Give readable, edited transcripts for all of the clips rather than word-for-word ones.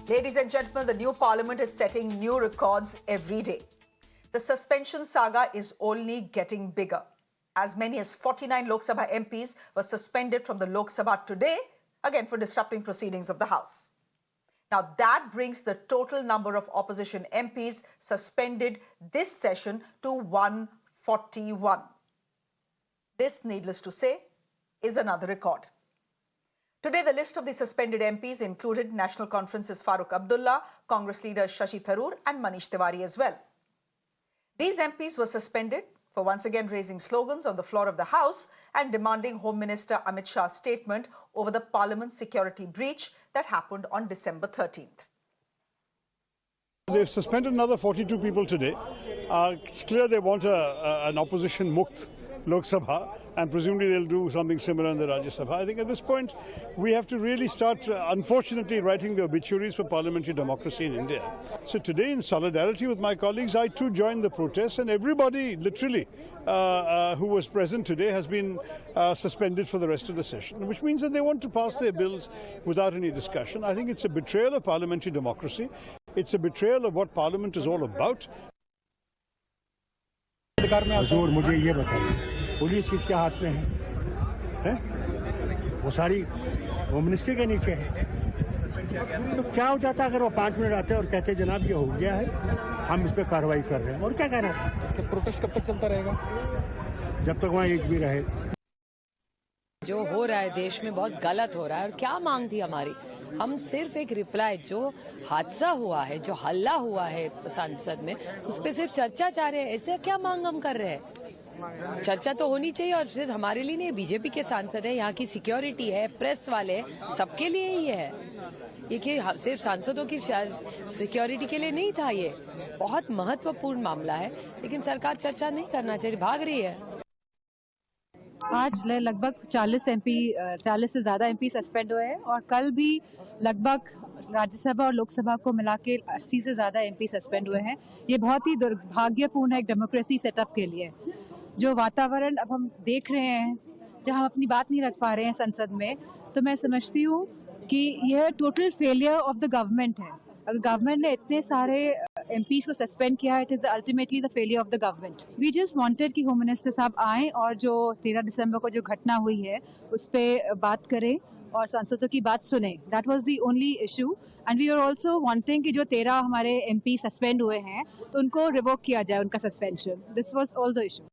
Ladies and gentlemen, the new parliament is setting new records every day. The suspension saga is only getting bigger. As many as 49 Lok Sabha MPs were suspended from the Lok Sabha today, again for disrupting proceedings of the House. Now that brings the total number of opposition MPs suspended this session to 141. This, needless to say, is another record. Today, the list of the suspended MPs included National Conference's Farooq Abdullah, Congress leaders Shashi Tharoor and Manish Tewari as well. These MPs were suspended for once again raising slogans on the floor of the House and demanding Home Minister Amit Shah's statement over the Parliament security breach that happened on December 13th. They've suspended another 42 people today. It's clear they want an opposition mukt Lok Sabha, and presumably they'll do something similar in the Rajya Sabha. I think at this point we have to really start, unfortunately, writing the obituaries for parliamentary democracy in India. So today, in solidarity with my colleagues, I too joined the protest, and everybody, literally, who was present today has been suspended for the rest of the session, which means that they want to pass their bills without any discussion. I think it's a betrayal of parliamentary democracy. It's a betrayal of what Parliament is all about. हुजूर मुझे ये बताइए, police किसके हाथ में है? वो सारी home ministry के नीचे है। तो क्या हो जाता अगर वो 5 मिनट आते और कहते जनाब ये हो गया है, हम इस पे कार्रवाई कर रहे हैं, और क्या कहना था? प्रोटेस्ट कब तक चलता रहेगा? जब तक वहाँ एक भी रहे। जो हो रहा है देश में बहुत गलत हो रहा है, और क्या मांग थी हमारी? हम सिर्फ एक रिप्लाई, जो हादसा हुआ है, जो हल्ला हुआ है संसद में, उस पर सिर्फ चर्चा चाह रहे हैं। ऐसे क्या मांग हम कर रहे हैं? चर्चा तो होनी चाहिए, और सिर्फ हमारे लिए नहीं, बीजेपी के सांसद है, यहाँ की सिक्योरिटी है, प्रेस वाले, सबके लिए ही है ये, कि सिर्फ सांसदों की सिक्योरिटी के लिए नहीं था। ये बहुत महत्वपूर्ण मामला है, लेकिन सरकार चर्चा नहीं करना चाहिए, भाग रही है। आज लगभग 40 से ज़्यादा एमपी सस्पेंड हुए हैं, और कल भी लगभग राज्यसभा और लोकसभा को मिला के 80 से ज़्यादा एमपी सस्पेंड हुए हैं। ये बहुत ही दुर्भाग्यपूर्ण है एक डेमोक्रेसी सेटअप के लिए। जो वातावरण अब हम देख रहे हैं, जहाँ हम अपनी बात नहीं रख पा रहे हैं संसद में, तो मैं समझती हूँ कि यह total failure of the government है। अगर गवर्नमेंट ने इतने सारे एमपीज को सस्पेंड किया है, it is ultimately the failure of the government. We just wanted कि होम मिनिस्टर साहब आएँ और जो 13 दिसंबर को जो घटना हुई है उस पर बात करें और सांसदों की बात सुने। That was the only issue, and we are also wanting कि जो 13 हमारे एमपी सस्पेंड हुए हैं तो उनको रिवोक किया जाए उनका suspension. This was all the issue.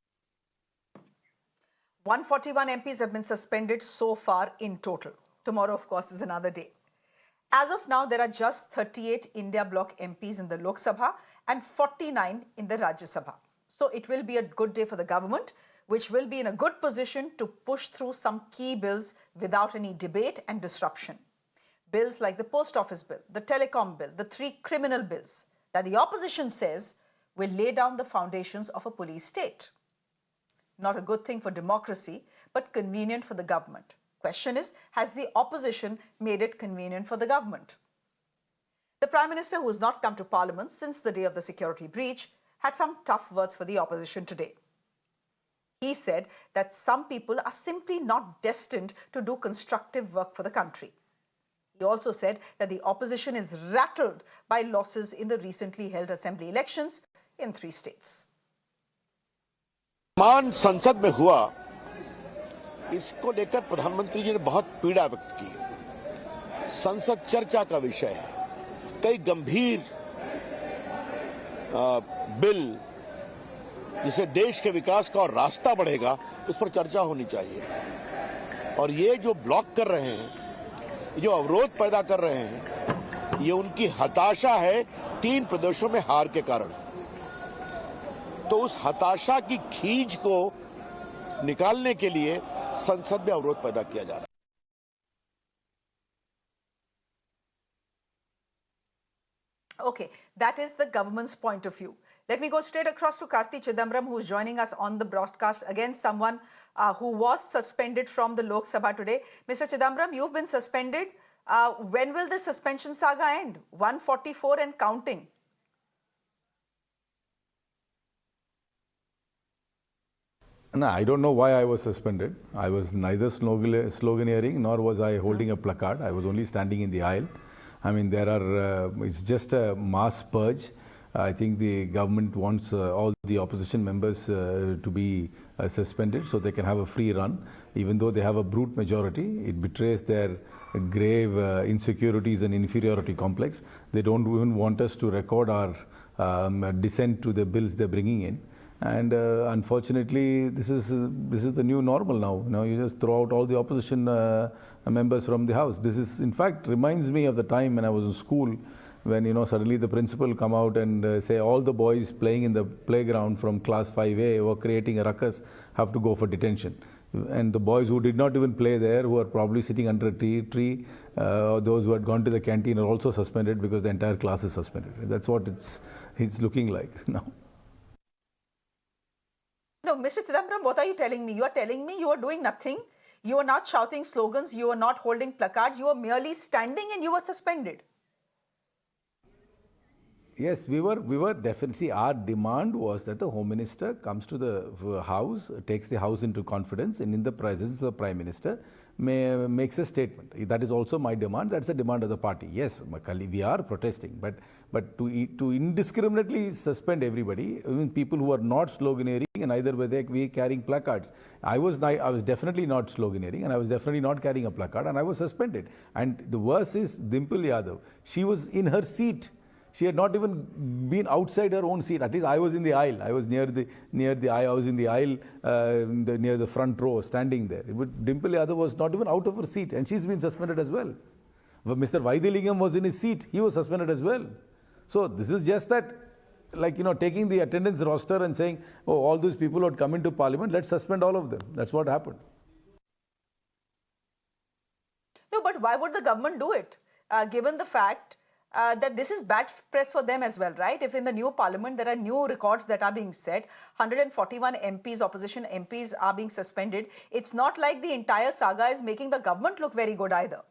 141 MPs have been suspended so far in total. Tomorrow, of course, is another day. As of now, there are just 38 India Bloc MPs in the Lok Sabha and 49 in the Rajya Sabha. So it will be a good day for the government, which will be in a good position to push through some key bills without any debate and disruption. Bills like the Post Office Bill, the Telecom Bill, the 3 criminal bills that the opposition says will lay down the foundations of a police state. Not a good thing for democracy, but convenient for the government. Question is, has the opposition made it convenient for the government? The Prime Minister, who has not come to Parliament since the day of the security breach, had some tough words for the opposition today. He said that some people are simply not destined to do constructive work for the country. He also said that the opposition is rattled by losses in the recently held assembly elections in 3 states. मान संसद में हुआ, इसको लेकर प्रधानमंत्री जी ने बहुत पीड़ा व्यक्त की। संसद चर्चा का विषय है। कई गंभीर बिल जिसे देश के विकास का और रास्ता बढ़ेगा, उस पर चर्चा होनी चाहिए। और ये जो ब्लॉक कर रहे हैं, जो अवरोध पैदा कर रहे हैं, ये उनकी हताशा है 3 प्रदेशों में हार के कारण। तो उस हताशा की खींच को निकालने के लिए संसद में अवरोध पैदा किया जा रहा है। Okay, that is the government's point of view. Let me go straight across to Kartik Chidambaram, who is joining us on the broadcast. Again, someone who was suspended from the Lok Sabha today. Mr. Chidambaram, you've been suspended. When will this suspension saga end? 144 and counting. No, I don't know why I was suspended. I was neither sloganeering nor was I holding a placard. I was only standing in the aisle. I mean, it's just a mass purge. I think the government wants all the opposition members to be suspended so they can have a free run. Even though they have a brute majority, it betrays their grave insecurities and inferiority complex. They don't even want us to record our dissent to the bills they're bringing in. And unfortunately, this is the new normal now. You know, you just throw out all the opposition members from the house. This is, in fact, reminds me of the time when I was in school, when, you know, suddenly the principal come out and say all the boys playing in the playground from class 5A or creating a ruckus have to go for detention. And the boys who did not even play there, who are probably sitting under a tree, those who had gone to the canteen are also suspended because the entire class is suspended. That's what it's looking like now. No, Mr. Chidambaram, what are you telling me? You are telling me you are doing nothing. You are not shouting slogans. You are not holding placards. You are merely standing and you were suspended. Yes, we were definitely, our demand was that the Home Minister comes to the House, takes the House into confidence, and in the presence of the Prime Minister makes a statement. That is also my demand. That's the demand of the party. Yes, we are protesting, but to indiscriminately suspend everybody, even people who are not sloganeering, and either were they carrying placards. I was definitely not sloganeering, and I was definitely not carrying a placard, and I was suspended. And the worst is Dimple Yadav. She was in her seat. She had not even been outside her own seat. At least I was in the aisle. I was near the aisle. I was in the aisle near the front row, standing there. But Dimple Yadav was not even out of her seat, and she's been suspended as well. But Mr. Vaidilingam was in his seat. He was suspended as well. So this is just that, like, you know, taking the attendance roster and saying, oh, all those people who had come into Parliament, let's suspend all of them. That's what happened. No, but why would the government do it, given the fact that this is bad press for them as well, right? If in the new parliament there are new records that are being set, 141 MPs, opposition MPs are being suspended, it's not like the entire saga is making the government look very good either.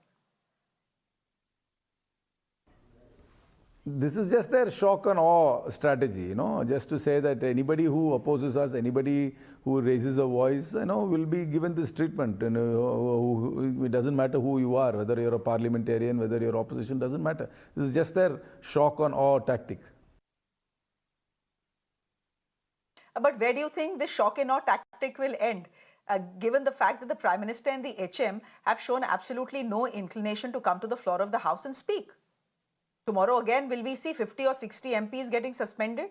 This is just their shock and awe strategy, you know, just to say that anybody who opposes us, anybody who raises a voice, you know, will be given this treatment. And it doesn't matter who you are, whether you're a parliamentarian, whether you're opposition, doesn't matter. This is just their shock and awe tactic. But where do you think this shock and awe tactic will end? Given the fact that the Prime Minister and the HM have shown absolutely no inclination to come to the floor of the House and speak. Tomorrow again, will we see 50 or 60 MPs getting suspended?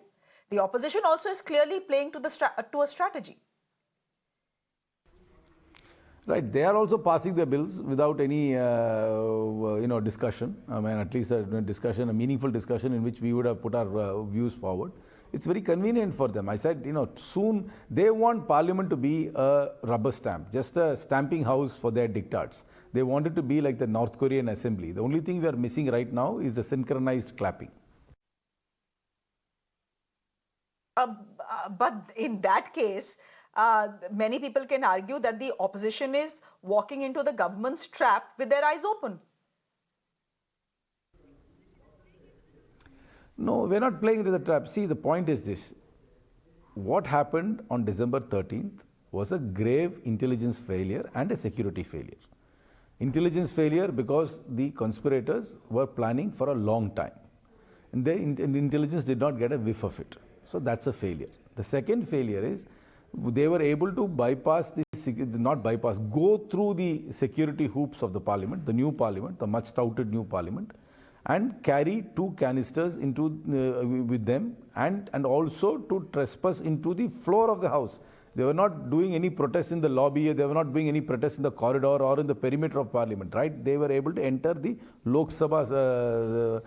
The opposition also is clearly playing to a strategy. Right, they are also passing their bills without any, discussion. I mean, at least a discussion, a meaningful discussion in which we would have put our views forward. It's very convenient for them. I said, you know, soon they want Parliament to be a rubber stamp, just a stamping house for their diktats. They want it to be like the North Korean assembly. The only thing we are missing right now is the synchronized clapping. But in that case, many people can argue that the opposition is walking into the government's trap with their eyes open. No, we're not playing into the trap. See, the point is this. What happened on December 13th was a grave intelligence failure and a security failure. Intelligence failure because the conspirators were planning for a long time. And the intelligence did not get a whiff of it. So that's a failure. The second failure is they were able to go through the security hoops of the parliament, the new parliament, the much touted new parliament, and carry 2 canisters into with them, and also to trespass into the floor of the house. They were not doing any protest in the lobby, they were not doing any protest in the corridor or in the perimeter of parliament, right? They were able to enter the Lok Sabha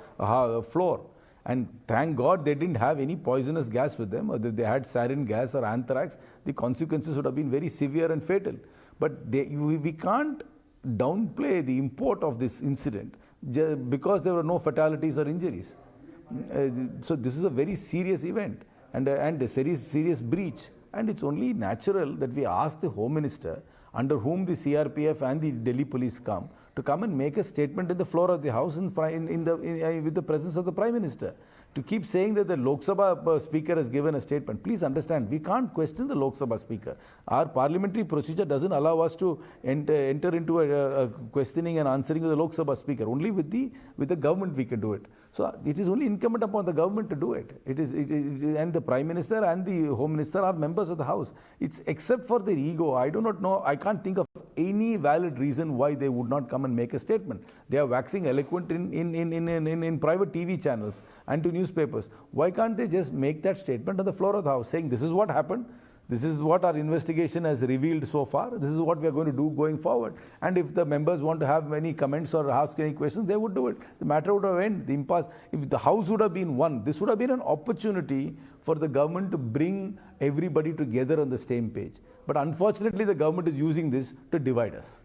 floor. And thank God they didn't have any poisonous gas with them, or if they had sarin gas or anthrax, the consequences would have been very severe and fatal. But we can't downplay the import of this incident because there were no fatalities or injuries. So this is a very serious event and a serious breach. And it's only natural that we ask the Home Minister, under whom the CRPF and the Delhi police come, to come and make a statement in the floor of the House with the presence of the Prime Minister. To keep saying that the Lok Sabha speaker has given a statement, please understand, we can't question the Lok Sabha speaker. Our parliamentary procedure doesn't allow us to enter into a questioning and answering of the Lok Sabha speaker. Only with the government we can do it. So it is only incumbent upon the government to do it. And the Prime Minister and the Home Minister are members of the House. It's except for their ego. I do not know, I can't think of any valid reason why they would not come and make a statement. They are waxing eloquent in private TV channels and to newspapers. Why can't they just make that statement on the floor of the House saying this is what happened? This is what our investigation has revealed so far. This is what we are going to do going forward. And if the members want to have any comments or ask any questions, they would do it. The matter would have ended. The impasse, if the House would have been won, this would have been an opportunity for the government to bring everybody together on the same page. But unfortunately, the government is using this to divide us.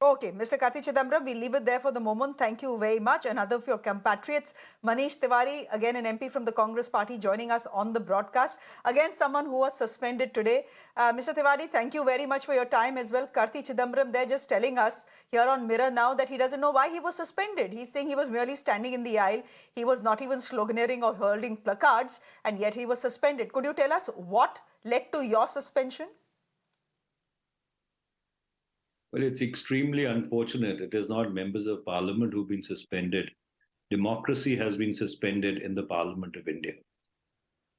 Okay, Mr. Kartik Chidambaram, we'll leave it there for the moment. Thank you very much. Another of your compatriots, Manish Tewari, again an MP from the Congress party, joining us on the broadcast. Again, someone who was suspended today. Mr. Tewari, thank you very much for your time as well. Kartik Chidambaram, they're just telling us here on Mirror now that he doesn't know why he was suspended. He's saying he was merely standing in the aisle. He was not even sloganeering or holding placards, and yet he was suspended. Could you tell us what led to your suspension? Well, it's extremely unfortunate. It is not members of parliament who've been suspended. Democracy has been suspended in the Parliament of India.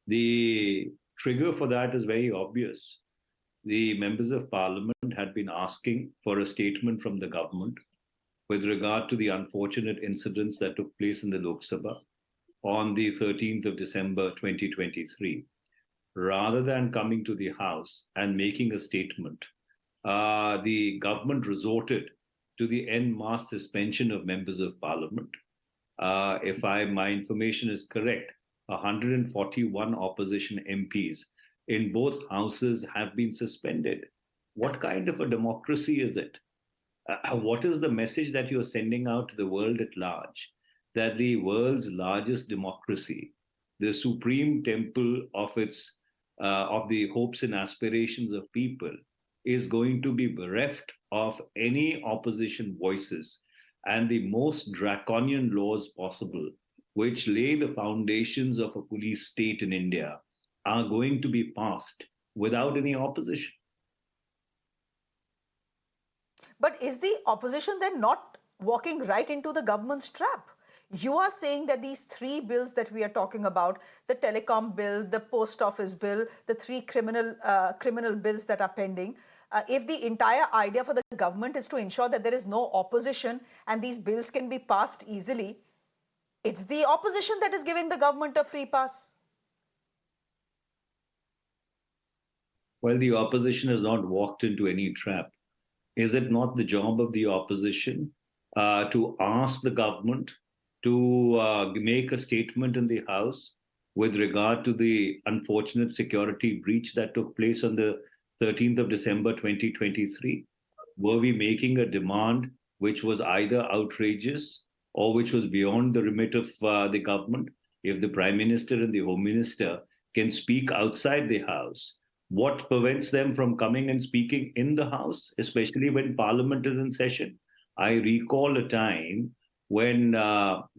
The trigger for that is very obvious. The members of parliament had been asking for a statement from the government with regard to the unfortunate incidents that took place in the Lok Sabha on the 13th of December 2023. Rather than coming to the House and making a statement, the government resorted to the en masse suspension of members of parliament. If my information is correct, 141 opposition MPs in both houses have been suspended. What kind of a democracy is it? What is the message that you're sending out to the world at large? That the world's largest democracy, the supreme temple of the hopes and aspirations of people, is going to be bereft of any opposition voices, and the most draconian laws possible, which lay the foundations of a police state in India, are going to be passed without any opposition. But is the opposition then not walking right into the government's trap? You are saying that these three bills that we are talking about, the telecom bill, the post office bill, the three criminal bills that are pending, if the entire idea for the government is to ensure that there is no opposition and these bills can be passed easily, it's the opposition that is giving the government a free pass. Well, the opposition has not walked into any trap. Is it not the job of the opposition to ask the government to make a statement in the House with regard to the unfortunate security breach that took place on the 13th of December 2023? Were we making a demand which was either outrageous or which was beyond the remit of the government? If the Prime Minister and the Home Minister can speak outside the House, what prevents them from coming and speaking in the House, especially when Parliament is in session? I recall a time when,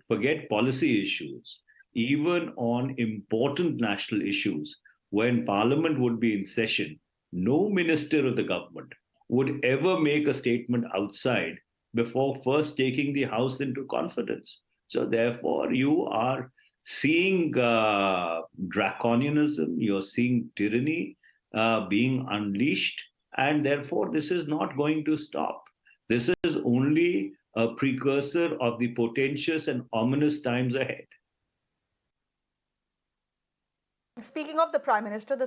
forget policy issues, even on important national issues, when Parliament would be in session, no minister of the government would ever make a statement outside before first taking the House into confidence. So therefore, you are seeing draconianism, you're seeing tyranny being unleashed, and therefore this is not going to stop. This is only a precursor of the portentous and ominous times ahead. Speaking of the Prime Minister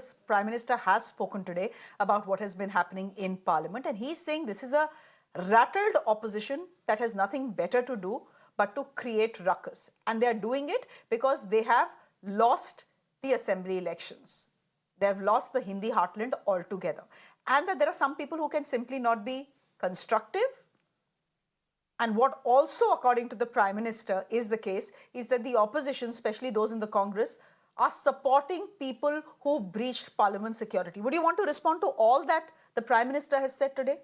has spoken today about what has been happening in Parliament, and he's saying this is a rattled opposition that has nothing better to do but to create ruckus. And they're doing it because they have lost the assembly elections. They have lost the Hindi heartland altogether. And that there are some people who can simply not be constructive. And what also, according to the Prime Minister, is the case is that the opposition, especially those in the Congress, are supporting people who breached Parliament security. Would you want to respond to all that the Prime Minister has said today?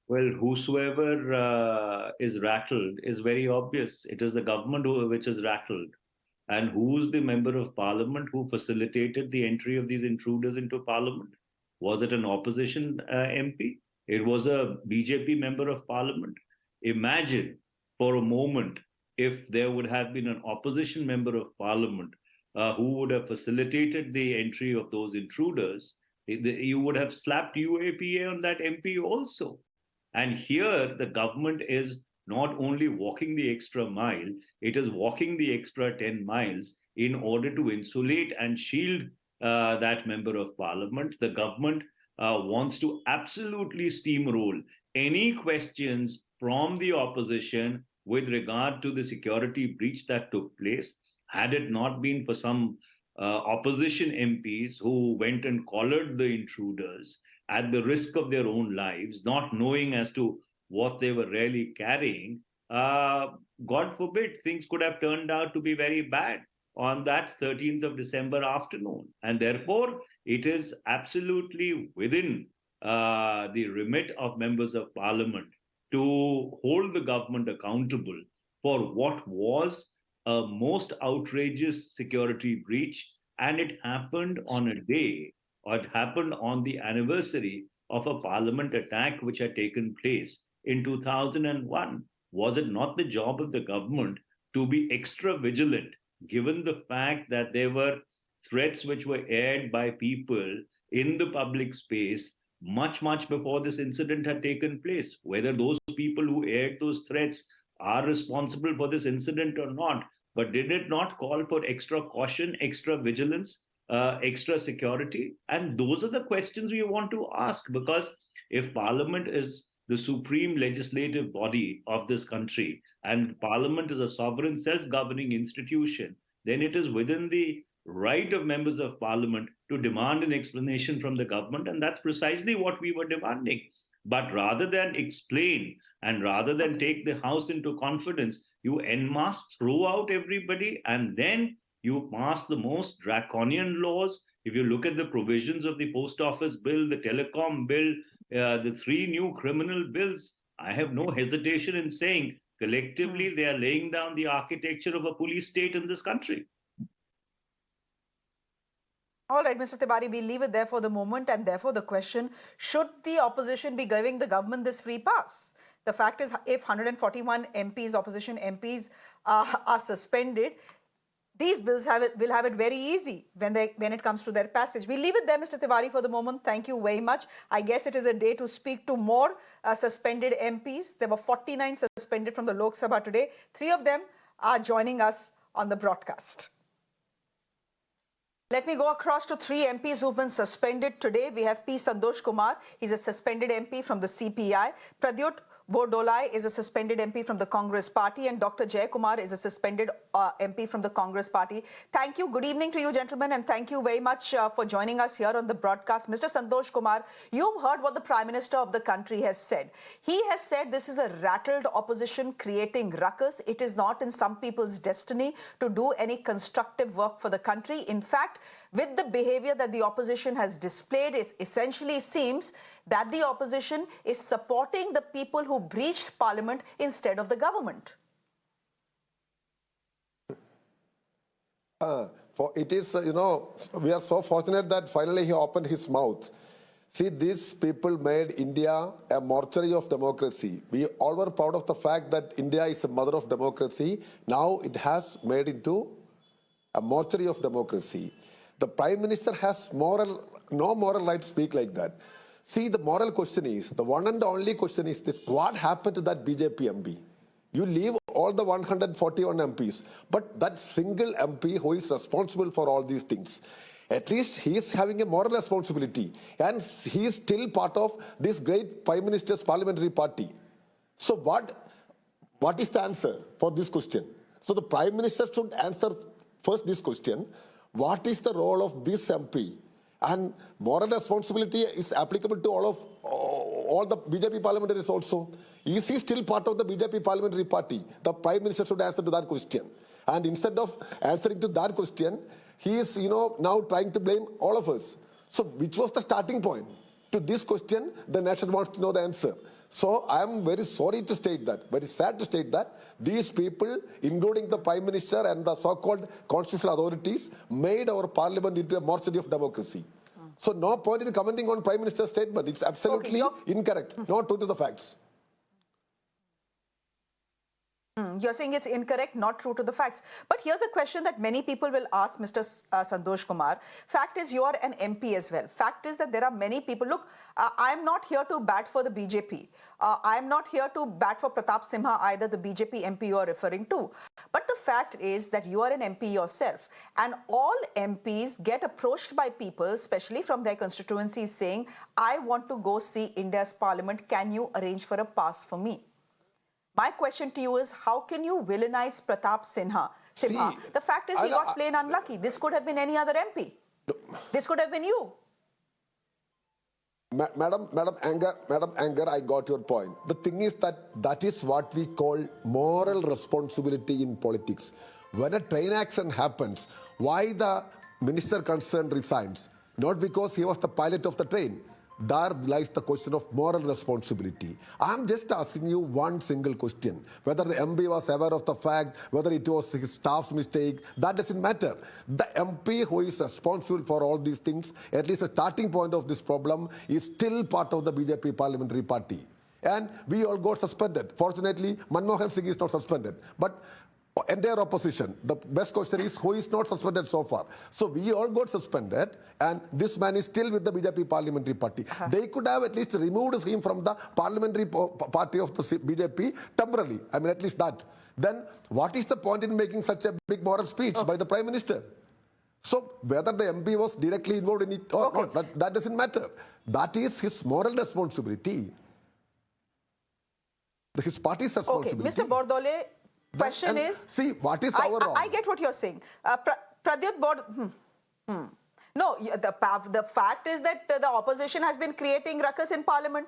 Well, whosoever is rattled is very obvious. It is the government which is rattled. And who's the member of parliament who facilitated the entry of these intruders into parliament? Was it an opposition MP? It was a BJP member of parliament. Imagine for a moment if there would have been an opposition member of parliament who would have facilitated the entry of those intruders. You would have slapped UAPA on that MP also. And here the government is not only walking the extra mile, it is walking the extra 10 miles in order to insulate and shield that member of parliament. The government wants to absolutely steamroll any questions from the opposition with regard to the security breach that took place. Had it not been for some opposition MPs who went and collared the intruders at the risk of their own lives, not knowing as to what they were really carrying, God forbid, things could have turned out to be very bad on that 13th of December afternoon. And therefore, it is absolutely within the remit of members of parliament to hold the government accountable for what was a most outrageous security breach. And it happened on a day, or it happened on the anniversary of a parliament attack which had taken place in 2001. Was it not the job of the government to be extra vigilant, given the fact that there were threats which were aired by people in the public space much before this incident had taken place? Whether those people who aired those threats are responsible for this incident or not, but did it not call for extra caution, extra vigilance, extra security? And those are the questions we want to ask, because if Parliament is the supreme legislative body of this country and Parliament is a sovereign self-governing institution, then it is within the right of members of Parliament to demand an explanation from the government. And that's precisely what we were demanding. But rather than explain and rather than take the House into confidence, you en masse throw out everybody and then you pass the most draconian laws. If you look at the provisions of the Post Office Bill, the Telecom Bill, the three new criminal bills, I have no hesitation in saying collectively they are laying down the architecture of a police state in this country. All right, Mr. Tewari, we leave it there for the moment, and therefore the question, should the opposition be giving the government this free pass? The fact is, if 141 MPs, opposition MPs, are suspended, these bills will have it very easy when it comes to their passage. We leave it there, Mr. Tewari, for the moment. Thank you very much. I guess it is a day to speak to more suspended MPs. There were 49 suspended from the Lok Sabha today. 3 of them are joining us on the broadcast. Let me go across to 3 MPs who've been suspended today. We have P. Santosh Kumar. He's a suspended MP from the CPI. Pradyut Bordolai is a suspended MP from the Congress Party, and Dr. Jay Kumar is a suspended MP from the Congress Party. Thank you. Good evening to you, gentlemen, and thank you very much for joining us here on the broadcast. Mr. Santosh Kumar, you've heard what the Prime Minister of the country has said. He has said this is a rattled opposition creating ruckus. It is not in some people's destiny to do any constructive work for the country. In fact, with the behavior that the opposition has displayed, it essentially seems that the opposition is supporting the people who breached Parliament instead of the government. It is, we are so fortunate that finally he opened his mouth. See, these people made India a mortuary of democracy. We all were proud of the fact that India is a mother of democracy. Now it has made into a mortuary of democracy. The Prime Minister has no moral right to speak like that. See, the moral question is, the one and only question is this: what happened to that BJP MP? You leave all the 141 MPs, but that single MP who is responsible for all these things, at least he is having a moral responsibility, and he is still part of this great Prime Minister's parliamentary party. So what is the answer for this question? So the Prime Minister should answer first this question: what is the role of this MP? And moral responsibility is applicable to all the BJP parliamentarians also. Is he still part of the BJP parliamentary party? The Prime Minister should answer to that question. And instead of answering to that question, he is, now trying to blame all of us. So which was the starting point? To this question, the nation wants to know the answer. So I am very sorry to state that, very sad to state that these people, including the Prime Minister and the so-called constitutional authorities, made our parliament into a mortuary of democracy. So no point in commenting on Prime Minister's statement. It's absolutely incorrect, not true to the facts. You're saying it's incorrect, not true to the facts. But here's a question that many people will ask Mr. Santosh Kumar. Fact is, you are an MP as well. Fact is that there are many people. Look, I'm not here to bat for the BJP. I'm not here to bat for Pratap Simha either, the BJP MP you are referring to. But the fact is that you are an MP yourself. And all MPs get approached by people, especially from their constituencies, saying, I want to go see India's parliament. Can you arrange for a pass for me? My question to you is, how can you villainize Pratap Simha? The fact is, he got plain unlucky. This could have been any other MP. This could have been you. Madam Anger, I got your point. The thing is that is what we call moral responsibility in politics. When a train accident happens, why the minister concerned resigns? Not because he was the pilot of the train. There lies the question of moral responsibility. I'm just asking you one single question. Whether the MP was aware of the fact, whether it was his staff's mistake, that doesn't matter. The MP who is responsible for all these things, at least the starting point of this problem, is still part of the BJP parliamentary party. And we all got suspended. Fortunately, Manmohan Singh is not suspended. But entire opposition, the best question is who is not suspended so far. So we all got suspended and this man is still with the BJP parliamentary party. They could have at least removed him from the parliamentary party of the BJP temporarily. I mean, at least that. Then what is the point in making such a big moral speech by the Prime Minister? So whether the MP was directly involved in it or not, that doesn't matter. That is his moral responsibility. His party's responsibility. Mr. Bordole, question is, see, what is our wrong? I get what you're saying. Pradyut No, the fact is that the opposition has been creating ruckus in parliament.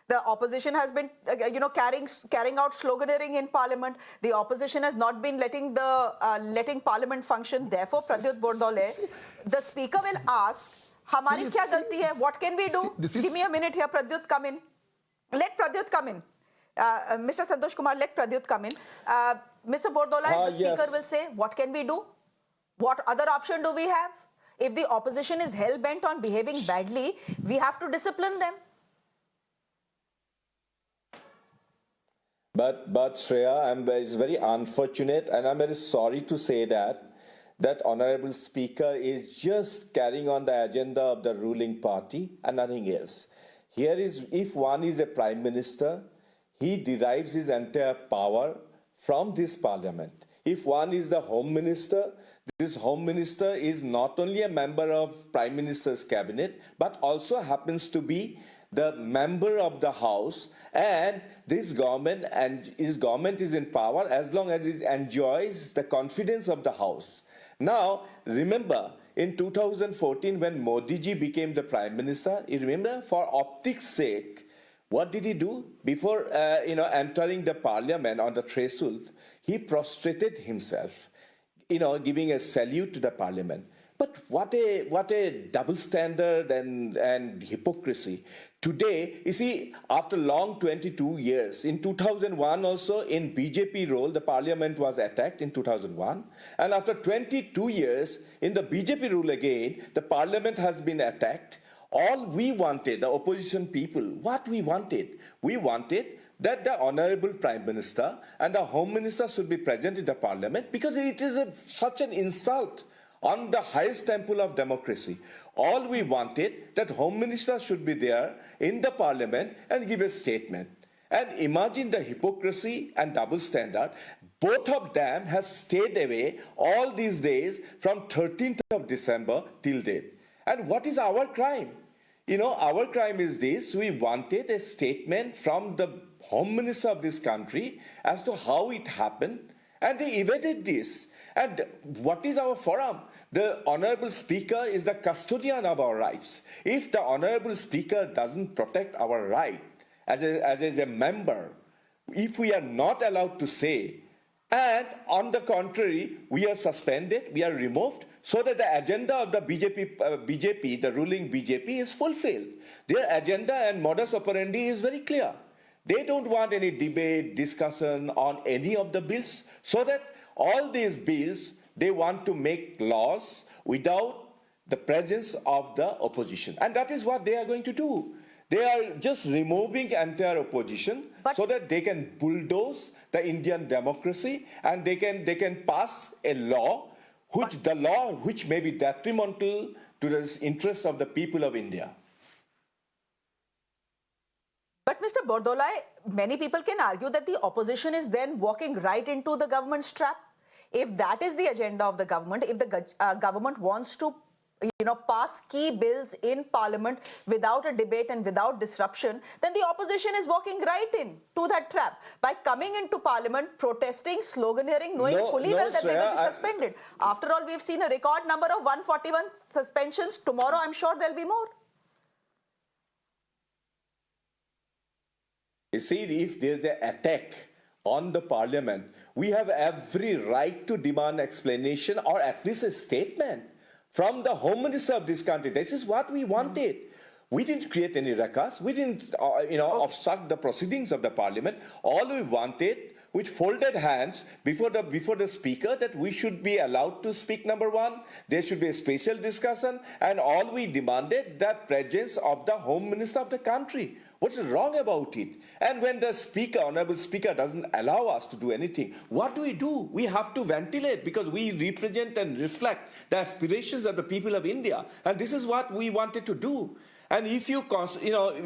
The opposition has been, carrying out sloganeering in parliament. The opposition has not been letting parliament function. Therefore, Pradyut Bordole, the speaker will ask, "Hamari kya galti hai? What can we do?" Give me a minute here, Pradyut, come in. Let Pradyut come in. Mr. Santosh Kumar, let Pradyut come in. Mr. Bordole, the speaker will say, what can we do? What other option do we have? If the opposition is hell-bent on behaving badly, we have to discipline them. But Shreya, it's very unfortunate and I'm very sorry to say that Honorable Speaker is just carrying on the agenda of the ruling party and nothing else. Here is, if one is a Prime Minister, he derives his entire power from this parliament. If one is the Home Minister, this Home Minister is not only a member of Prime Minister's cabinet, but also happens to be the member of the House, and this government and his government is in power as long as it enjoys the confidence of the House. Now, remember, in 2014, when Modi ji became the Prime Minister, you remember, for optics' sake, what did he do? Before entering the parliament on the threshold, he prostrated himself, giving a salute to the parliament. But what a double standard and hypocrisy. Today, you see, after long 22 years, in 2001 also, in BJP role, the parliament was attacked in 2001. And after 22 years, in the BJP rule again, the parliament has been attacked. All we wanted, the opposition people, what we wanted that the Honorable Prime Minister and the Home Minister should be present in the Parliament because it is such an insult on the highest temple of democracy. All we wanted that Home Minister should be there in the Parliament and give a statement. And imagine the hypocrisy and double standard. Both of them have stayed away all these days from 13th of December till date. And what is our crime? Our crime is this. We wanted a statement from the Home Minister of this country as to how it happened, and they evaded this. And what is our forum? The Honorable Speaker is the custodian of our rights. If the Honorable Speaker doesn't protect our right as a member, if we are not allowed to say, and on the contrary, we are suspended, we are removed, so that the agenda of the BJP, the ruling BJP, is fulfilled. Their agenda and modus operandi is very clear. They don't want any debate, discussion on any of the bills, so that all these bills, they want to make laws without the presence of the opposition. And that is what they are going to do. They are just removing entire opposition so that they can bulldoze the Indian democracy, and they can pass a law which may be detrimental to the interests of the people of India. But Mr. Bordolai, many people can argue that the opposition is then walking right into the government's trap. If that is the agenda of the government, if the government wants to pass key bills in parliament without a debate and without disruption, then the opposition is walking right into that trap by coming into parliament, protesting, sloganeering, knowing fully well that they will be suspended. After all, we've seen a record number of 141 suspensions. Tomorrow, I'm sure there'll be more. You see, if there's an attack on the parliament, we have every right to demand explanation or at least a statement from the Home Minister of this country. This is what we wanted. We didn't create any records. We didn't, obstruct the proceedings of the parliament. All we wanted, with folded hands before the speaker, that we should be allowed to speak, number one. There should be a special discussion. And all we demanded, that presence of the Home Minister of the country. What's wrong about it? And when the speaker, honorable speaker, doesn't allow us to do anything, what do? We have to ventilate, because we represent and reflect the aspirations of the people of India. And this is what we wanted to do. And if you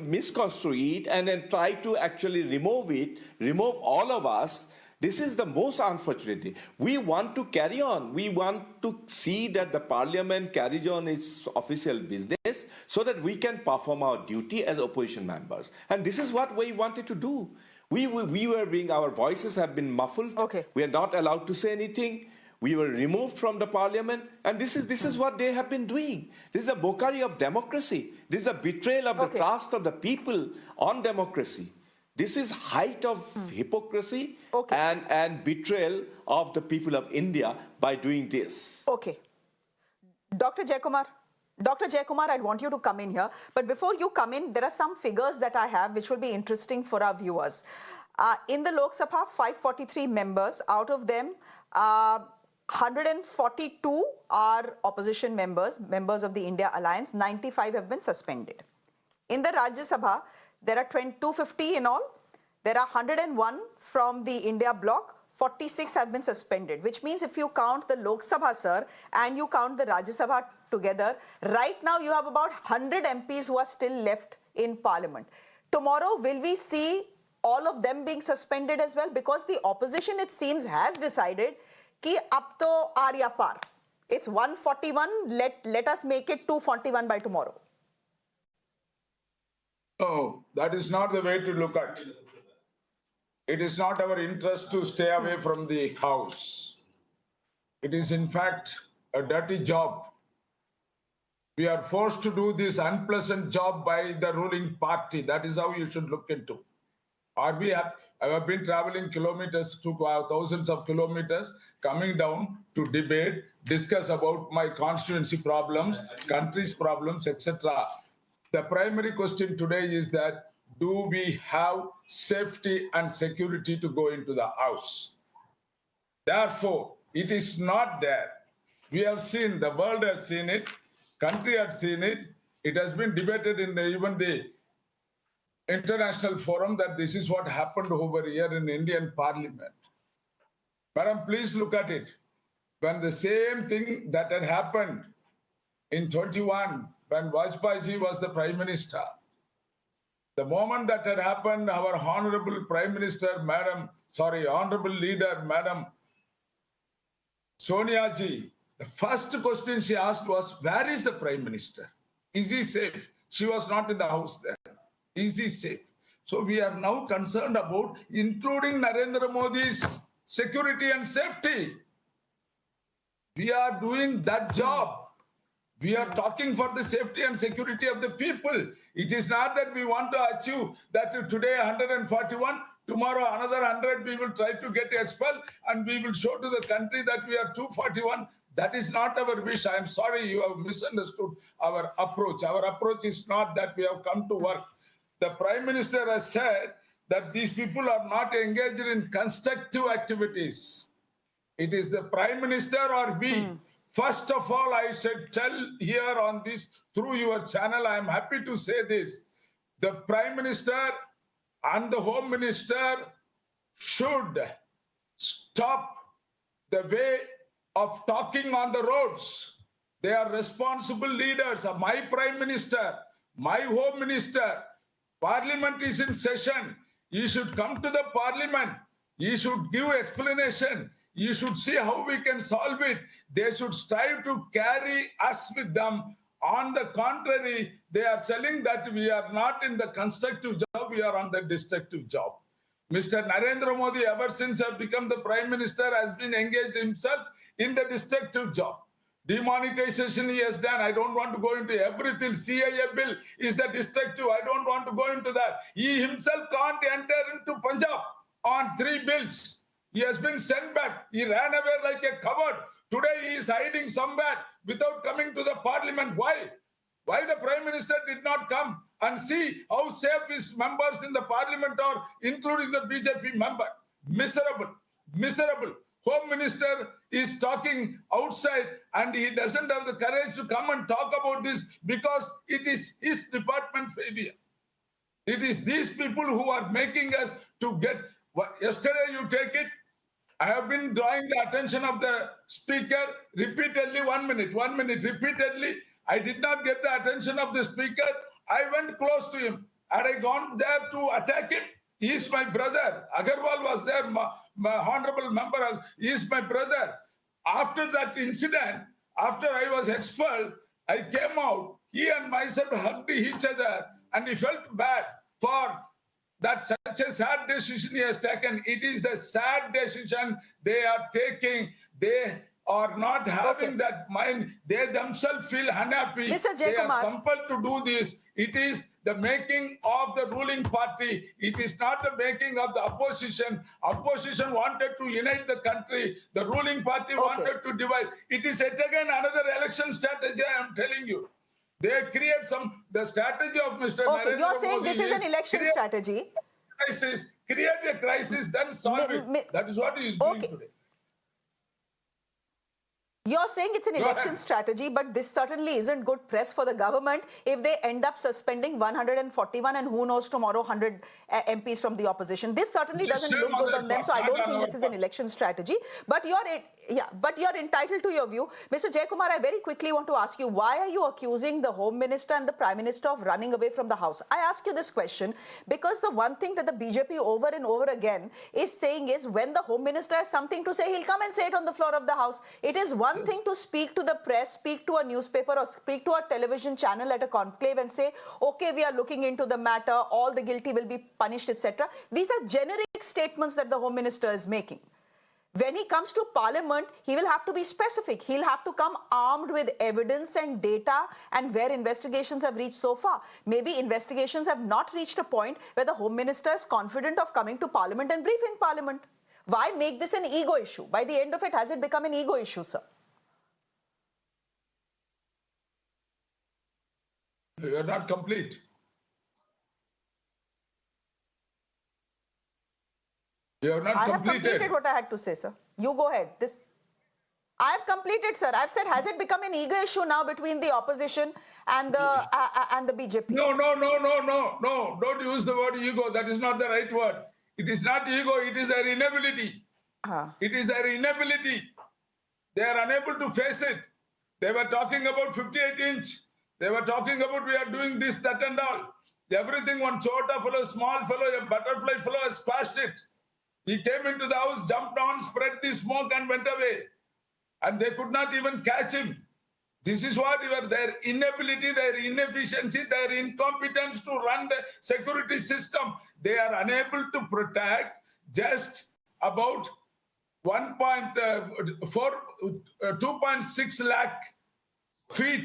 misconstrue it and then try to actually remove all of us, this is the most unfortunate. We want to carry on. We want to see that the parliament carries on its official business so that we can perform our duty as opposition members. And this is what we wanted to do. Our voices have been muffled. Okay. We are not allowed to say anything. We were removed from the parliament, and this is what they have been doing. This is a mockery of democracy. This is a betrayal of the trust of the people on democracy. This is height of hypocrisy and betrayal of the people of India by doing this. Okay. Dr. Jayakumar, I'd want you to come in here. But before you come in, there are some figures that I have which will be interesting for our viewers. In the Lok Sabha, 543 members. Out of them, 142 are opposition members of the India Alliance. 95 have been suspended. In the Rajya Sabha, there are 250 in all. There are 101 from the India bloc. 46 have been suspended, which means if you count the Lok Sabha, sir, and you count the Rajya Sabha together, right now you have about 100 MPs who are still left in parliament. Tomorrow, will we see all of them being suspended as well? Because the opposition, it seems, has decided कि अब तो आर्या पार. It's 141. Let us make it 241 by tomorrow. Oh, that is not the way to look at. It is not our interest to stay away from the house. It is in fact a dirty job. We are forced to do this unpleasant job by the ruling party. That is how you should look into. I have been traveling kilometers to thousands of kilometers, coming down to debate, discuss about my constituency problems, country's problems, etc. The primary question today is that, do we have safety and security to go into the house? Therefore, it is not there. We have seen, the world has seen it, country has seen it. It has been debated in even the international forum that this is what happened over here in Indian Parliament. Madam, please look at it. When the same thing that had happened in 21, when Vajpayee was the Prime Minister, the moment that had happened, our Honorable Prime Minister, Honorable Leader, Madam Sonia Ji, the first question she asked was, where is the Prime Minister? Is he safe? She was not in the house then. Is he safe? So we are now concerned about including Narendra Modi's security and safety. We are doing that job. We are talking for the safety and security of the people. It is not that we want to achieve that today 141, tomorrow another 100, we will try to get expelled and we will show to the country that we are 241. That is not our wish. I am sorry, you have misunderstood our approach. Our approach is not that we have come to work. The Prime Minister has said that these people are not engaged in constructive activities. It is the Prime Minister or we. First of all, I should tell here on this, through your channel, I am happy to say this. The Prime Minister and the Home Minister should stop the way of talking on the roads. They are responsible leaders. My Prime Minister, my Home Minister, Parliament is in session. You should come to the Parliament. You should give explanation. You should see how we can solve it. They should strive to carry us with them. On the contrary, they are telling that we are not in the constructive job, we are on the destructive job. Mr. Narendra Modi, ever since he has become the Prime Minister, has been engaged himself in the destructive job. Demonetization he has done. I don't want to go into everything. CAA bill is the destructive. I don't want to go into that. He himself can't enter into Punjab on 3 bills. He has been sent back. He ran away like a coward. Today he is hiding somewhere without coming to the Parliament. Why? Why the Prime Minister did not come and see how safe his members in the Parliament are, including the BJP member? Miserable. Miserable. Home Minister is talking outside and he doesn't have the courage to come and talk about this because it is his department failure. It is these people who are making us to get... Yesterday you take it, I have been drawing the attention of the Speaker repeatedly, 1 minute, repeatedly. I did not get the attention of the Speaker. I went close to him. Had I gone there to attack him? He is my brother. Agarwal was there, my honorable member. He is my brother. After that incident, after I was expelled, I came out. He and myself hugged each other and he felt bad for that such a sad decision he has taken. It is the sad decision they are taking. They are not having that mind. They themselves feel unhappy. Mr. They are Jayakumar. compelled to do this. It is the making of the ruling party. It is not the making of the opposition. Opposition wanted to unite the country. The ruling party wanted to divide. It is yet again another election strategy, I am telling you. They create the strategy of Mr. Narendra You're saying Modi this is an election strategy. Create a crisis, then solve it. That is what he is doing today. You're saying it's an election strategy, but this certainly isn't good press for the government if they end up suspending 141 and who knows tomorrow 100 MPs from the opposition. This certainly doesn't look good on them, so I don't think this is an election strategy. But you're entitled to your view. Mr. Jayakumar, I very quickly want to ask you, why are you accusing the Home Minister and the Prime Minister of running away from the House? I ask you this question because the one thing that the BJP over and over again is saying is when the Home Minister has something to say, he'll come and say it on the floor of the House. It is one thing to speak to the press, speak to a newspaper or speak to a television channel at a conclave and say, okay, we are looking into the matter, all the guilty will be punished, etc. These are generic statements that the Home Minister is making. When he comes to Parliament, he will have to be specific. He'll have to come armed with evidence and data and where investigations have reached so far. Maybe investigations have not reached a point where the Home Minister is confident of coming to Parliament and briefing Parliament. Why make this an ego issue? By the end of it, has it become an ego issue, sir? You are not complete. You have not I have completed. completed what I had to say, sir. You go ahead. I have completed, sir. I've said, has it become an ego issue now between the opposition and the BJP? No. Don't use the word ego. That is not the right word. It is not ego. It is their inability. It is their inability. They are unable to face it. They were talking about 58-inch. They were talking about we are doing this, that and all. Everything, one chota fellow, small fellow, a butterfly fellow has squashed it. He came into the house, jumped on, spread the smoke and went away. And they could not even catch him. This is what their inability, their inefficiency, their incompetence to run the security system. They are unable to protect just about 2.6 lakh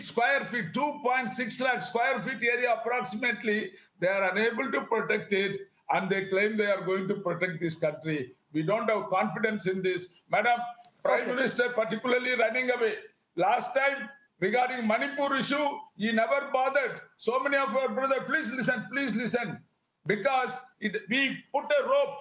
square feet, 2.6 lakh square feet area approximately. They are unable to protect it and they claim they are going to protect this country. We don't have confidence in this. Madam, Prime Minister particularly running away. Last time regarding Manipur issue, he never bothered. So many of our brothers, please listen. because we put a rope,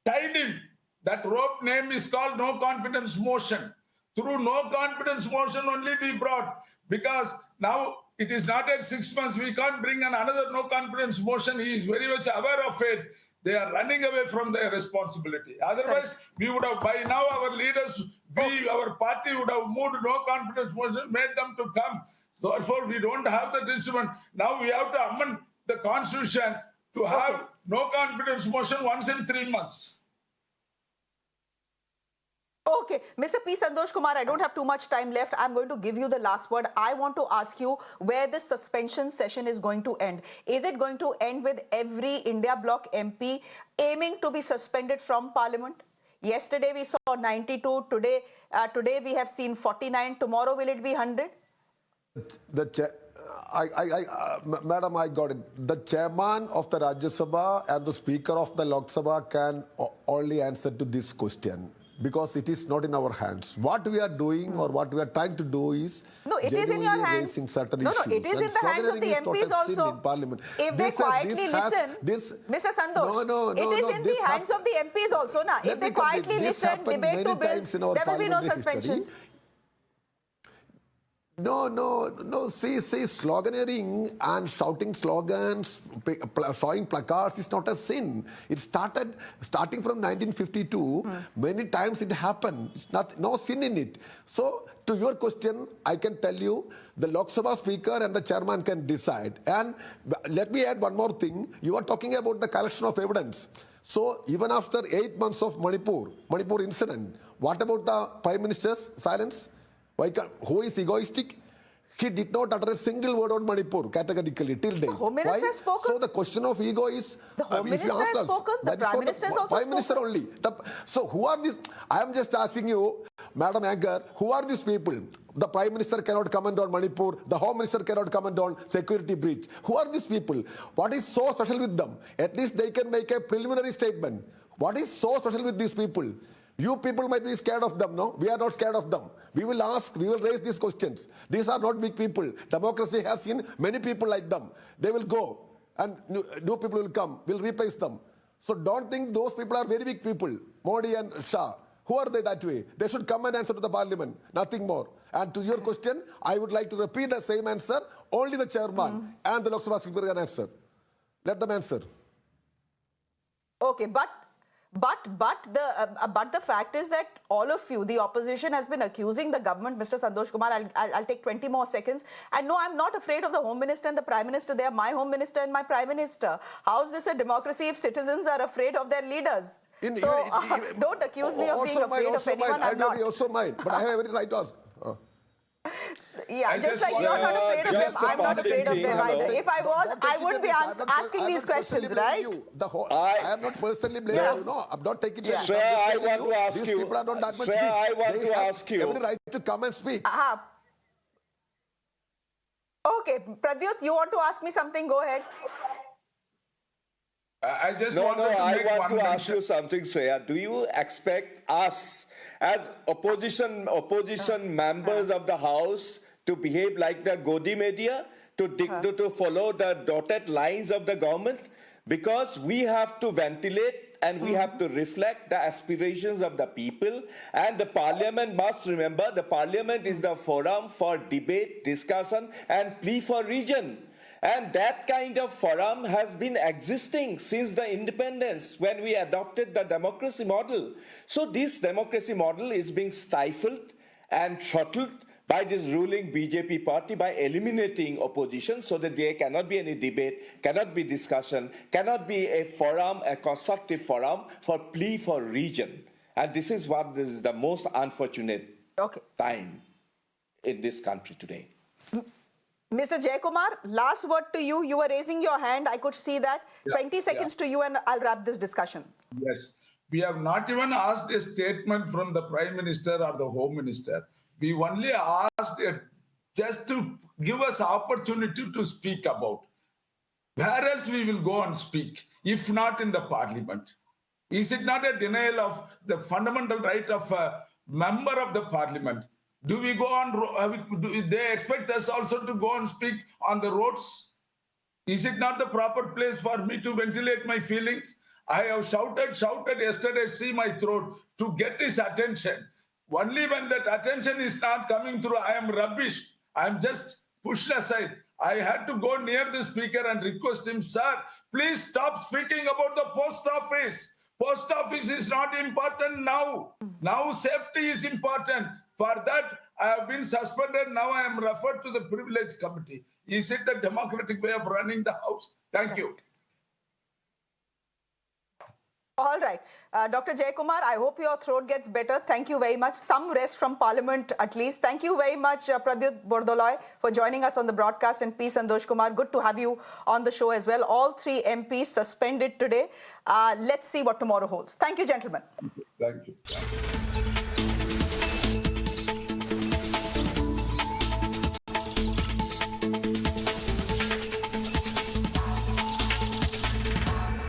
tied him. That rope name is called no confidence motion. Through no confidence motion only we brought, because now it is not at 6 months. We can't bring another no confidence motion. He is very much aware of it. They are running away from their responsibility. Otherwise, we would have, by now, our leaders, our party would have moved no confidence motion, made them to come. So therefore, we don't have that instrument. Now we have to amend the constitution to have no confidence motion once in 3 months. Okay, Mr. P. Santosh Kumar, I don't have too much time left. I'm going to give you the last word. I want to ask you where this suspension session is going to end. Is it going to end with every India Bloc MP aiming to be suspended from Parliament? Yesterday we saw 92. Today we have seen 49. Tomorrow will it be 100? Madam, I got it. The chairman of the Rajya Sabha and the speaker of the Lok Sabha can only answer to this question, because it is not in our hands. What we are doing or what we are trying to do is no, it is in your hands. Certain no, issues. it is in the hands of the MPs also. In Parliament. If they quietly listen, Mr. Santosh, it is in the hands of the MPs also. Na? If they quietly listen, debate to bills, there will be no suspensions. No. See, sloganeering and shouting slogans, showing placards is not a sin. It starting from 1952. Many times it happened. It's no sin in it. So, to your question, I can tell you, the Lok Sabha speaker and the chairman can decide. And let me add one more thing. You are talking about the collection of evidence. So, even after 8 months of Manipur incident, what about the Prime Minister's silence? Who is egoistic? He did not utter a single word on Manipur categorically till date. The Home Minister has spoken. So the question of ego is... The Home Minister has spoken. The Prime Minister has also spoken. Prime Minister only. So who are these? I am just asking you, Madam Anchor, who are these people? The Prime Minister cannot comment on Manipur. The Home Minister cannot comment on security breach. Who are these people? What is so special with them? At least they can make a preliminary statement. What is so special with these people? You people might be scared of them, no? We are not scared of them. We will ask, we will raise these questions. These are not big people. Democracy has seen many people like them. They will go and new people will come, will replace them. So don't think those people are very big people, Modi and Shah. Who are they that way? They should come and answer to the Parliament, nothing more. And to your question, I would like to repeat the same answer. Only the chairman and the Lok Sabha speaker can answer. Let them answer. Okay, but the fact is that all of you, the opposition, has been accusing the government. Mr. Santosh Kumar, I'll take 20 more seconds. And no, I'm not afraid of the Home Minister and the Prime Minister. They are my Home Minister and my Prime Minister. How is this a democracy if citizens are afraid of their leaders? Don't accuse me of being afraid of anyone. I'm not. Also mine, but I have every right to ask. Yeah, just like you're not afraid of them, I'm not afraid of them either. If I was, I wouldn't be asking these questions, right? I am not personally blaming you. No, I'm not taking it. Shreya, I want to ask you. These people are not that much. Shreya, I want to ask you. Every right to come and speak. Okay, Pradyut, you want to ask me something? Go ahead. I just I want to ask mention. you something, Shreya. Do you expect us as opposition members of the House to behave like the Godi media, to follow the dotted lines of the government? Because we have to ventilate and we have to reflect the aspirations of the people. And the Parliament must remember, the Parliament is the forum for debate, discussion and plea for region. And that kind of forum has been existing since the independence, when we adopted the democracy model. So this democracy model is being stifled and throttled by this ruling BJP party by eliminating opposition, so that there cannot be any debate, cannot be discussion, cannot be a forum, a constructive forum for plea for region. And this is the most unfortunate time in this country today. Mr. Jaykumar, last word to you. You were raising your hand. I could see that. 20 seconds to you and I'll wrap this discussion. Yes. We have not even asked a statement from the Prime Minister or the Home Minister. We only asked just to give us opportunity to speak about. Where else we will go and speak, if not in the Parliament? Is it not a denial of the fundamental right of a member of the Parliament? Do we go on, do they expect us also to go and speak on the roads? Is it not the proper place for me to ventilate my feelings? I have shouted yesterday, see my throat, to get his attention. Only when that attention is not coming through, I am rubbished. I am just pushed aside. I had to go near the speaker and request him, sir, please stop speaking about the post office. Post office is not important now. Now safety is important. For that, I have been suspended. Now I am referred to the privilege committee. Is it the democratic way of running the house? Thank you. All right. Dr. Jayakumar, I hope your throat gets better. Thank you very much. Some rest from Parliament at least. Thank you very much, Pradyut Bordoloi, for joining us on the broadcast, and P. Santosh Kumar. Good to have you on the show as well. All three MPs suspended today. Let's see what tomorrow holds. Thank you, gentlemen. Thank you.